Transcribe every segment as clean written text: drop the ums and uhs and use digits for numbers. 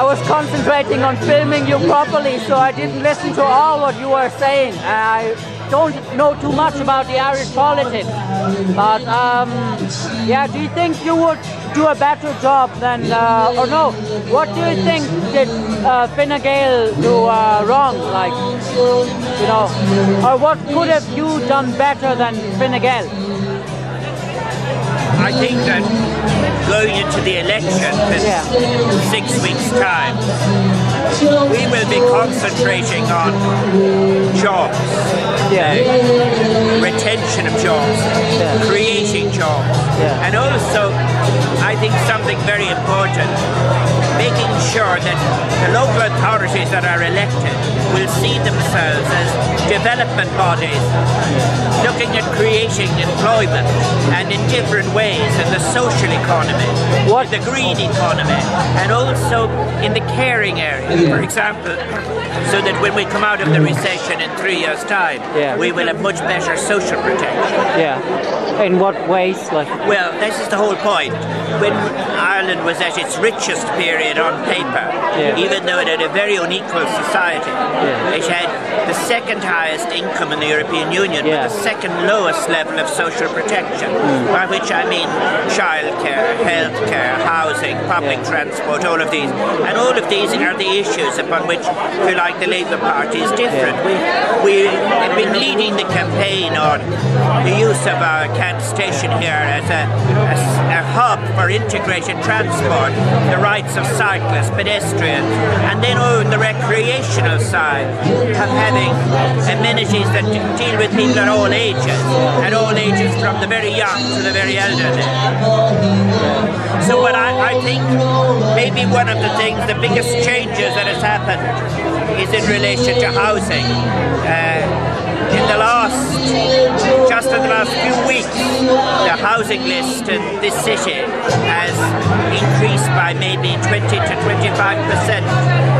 was concentrating on filming you properly, so I didn't listen to all what you were saying. I don't know too much about the Irish politics, but yeah, do you think you would do a better job than, or no, what do you think did Fine Gael do wrong, like, you know, or what could have you done better than Fine Gael? I think that going into the election in 6 weeks' time, we will be concentrating on jobs, retention of jobs, creating jobs, and also I think something very important, making sure that the local authorities that are elected will see themselves as development bodies, looking at creating employment and in different ways in the social economy, the green economy, and also in the caring area, for example, so that when we come out of the recession in 3 years' time, we will have much better social protection. Yeah. In what ways? Like? Well, this is the whole point. When Ireland was at its richest period on paper, even though it had a very unequal society, it had the second highest income in the European Union, but the second lowest level of social protection, by which I mean childcare, healthcare, housing, public transport, all of these. And all of these are the issues upon which, if you like, the Labour Party is different. We have been leading the campaign on the use of our Cant station here as a hub for integrated transport, the rights of cyclists, pedestrians, and then on the recreational side of having amenities that deal with people at all ages from the very young to the very elderly. So what I think maybe one of the things, the biggest changes that has happened is in relation to housing. Just in the last few weeks, the housing list in this city has increased by maybe 20 to 25%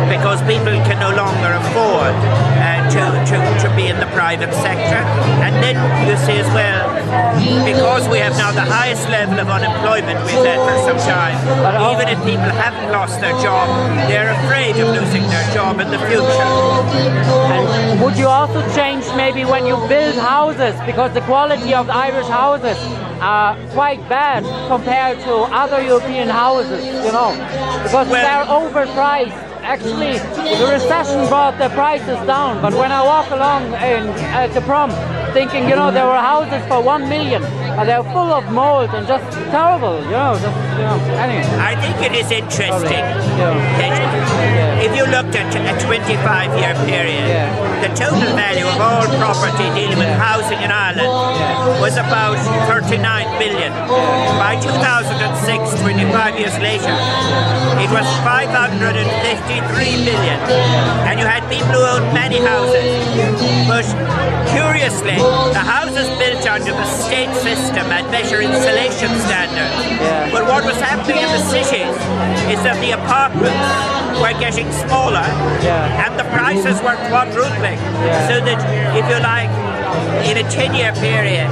because people can no longer afford to be in the private sector. And then you see as well, because we have now the highest level of unemployment we've had for some time, even if people haven't lost their job, they're afraid of losing their job in the future. And would you also change maybe when you build houses, because the quality of Irish houses are quite bad compared to other European houses, you know, because they're overpriced. Actually, the recession brought the prices down, but when I walk along at the prom, thinking, you know, there were houses for 1 million, and they're full of mold and just terrible, you know, anyway. I think it is interesting that if you looked at a 25-year period, the total value of all property dealing with housing in Ireland was about 39 billion. By 2006, 25 years later, it was 553 billion. And you had people who owned many houses. But curiously, the houses built under the state system had better insulation standards. But what was happening in the cities is that the apartments were getting smaller and the prices were quadrupling. So that, if you like, in a 10-year period,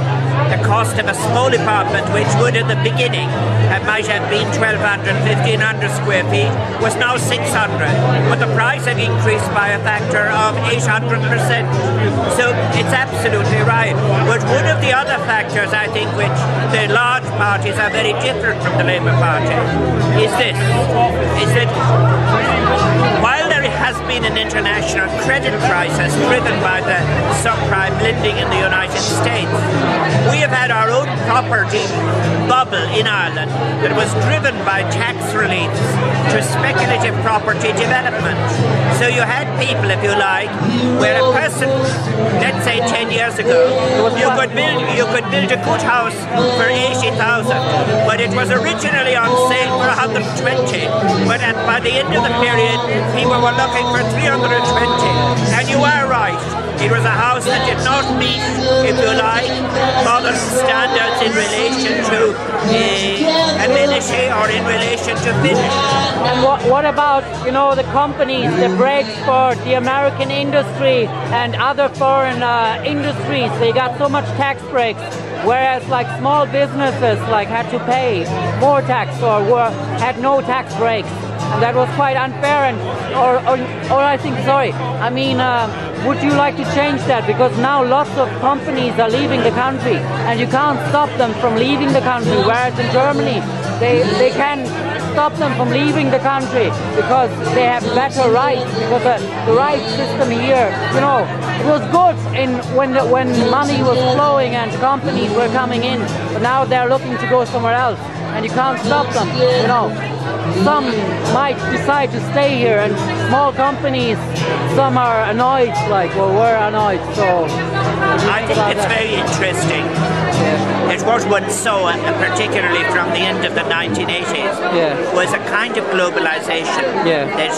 the cost of a small apartment, which would in the beginning might have been 1,200, 1,500 square feet, was now 600. But the price had increased by a factor of 800%. So it's absolutely right. But one of the other factors, I think, which the large parties are very different from the Labour Party, is this, is that while there has been an international credit crisis driven by the subprime lending in the United States, we have had our own property bubble in Ireland that was driven by tax reliefs to speculative property development. So you had people, if you like, where a person, let's say 10 years ago, you could build a good house for 80,000, but it was originally on sale for 120. But by the end of the period, people were looking for 320. And you are right. It was a house that did not meet, if you like, modern standards in relation to amenity or in relation to finish. And what about, you know, the companies, the breaks for the American industry and other foreign industries? They got so much tax breaks, whereas like small businesses like had to pay more tax or had no tax breaks. and that was quite unfair. And or I think, sorry, I mean, would you like to change that? Because now lots of companies are leaving the country, and you can't stop them from leaving the country. Whereas in Germany, they can stop them from leaving the country because they have better rights. Because the rights system here, you know, it was good when money was flowing and companies were coming in, but now they're looking to go somewhere else, and you can't stop them. You know, some might decide to stay here, and small companies, some are annoyed, like, well, we're annoyed. So I think it's very interesting. Yeah. It was once saw, particularly from the end of the 1980s, was a kind of globalization that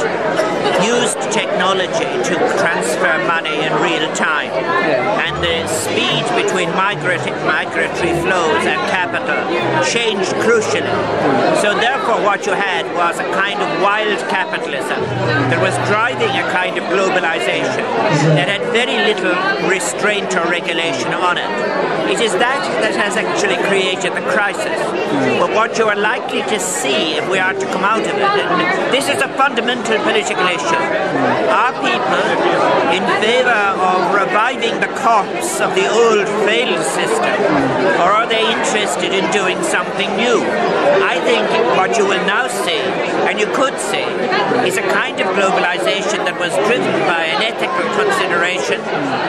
used technology to transfer money in real time. And the speed between migratory flows and capital changed crucially. So therefore what you had was a kind of wild capitalism that was driving a kind of globalization that had very little restraint or regulation on it. It is that has actually created the crisis. But what you are likely to see if we are to come out of it, and this is a fundamental political issue, are people in favour of reviving the corpse of the old failed system, or are they interested in doing something new? I think what you will now see, and you could see, is a kind of globalization that was driven by an ethical consideration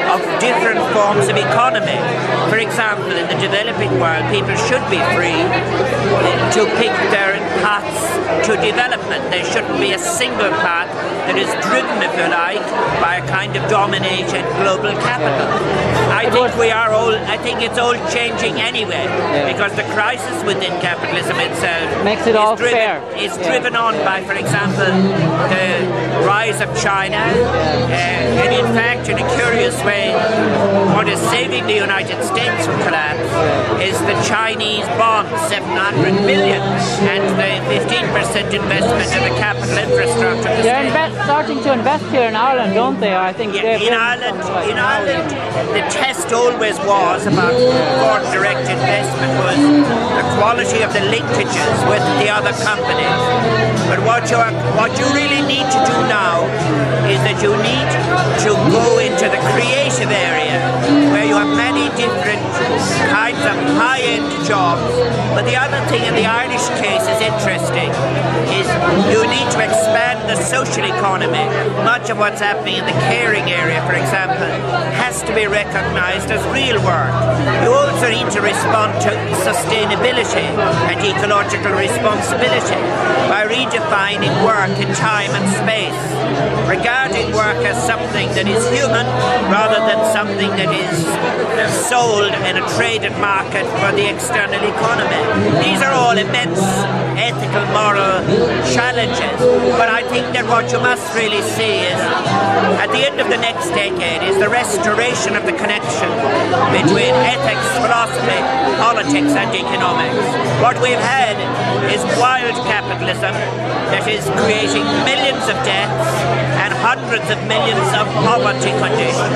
of different forms of economy. For example, in the developing world, people should be free to pick their paths to development. There shouldn't be a single path that is driven, if you like, by a kind of dominated global capital. I think it's all changing anyway, because the crisis within capitalism itself makes it all fair. Is driven on by, for example, the rise of China, and in fact, in a curious way, what is saving the United States from collapse is the Chinese bonds, 700 billion, and the 15% investment in the capital infrastructure. They're starting to invest here in Ireland, don't they? I think in Ireland, the test always was about foreign direct investment was the quality of the linkages with the other companies. But what you really need to do now is that you need to go into the creative area where you have many different kinds of high-end jobs. But the other thing in the Irish case is interesting, is you need to expand the social economy. Much of what's happening in the caring area, for example, has to be recognised as real work. You also need to respond to sustainability and ecological responsibility by redefining work in time and space, regarding work as something that is human rather than something that is sold in a traded market for the external economy. These are all immense ethical, moral challenges, but I think that what you must really see is, at the end of the next decade, is the restoration of the connection between ethics, philosophy, politics and economics. What we've had is wild capitalism that is creating millions of deaths and hundreds of millions of poverty conditions.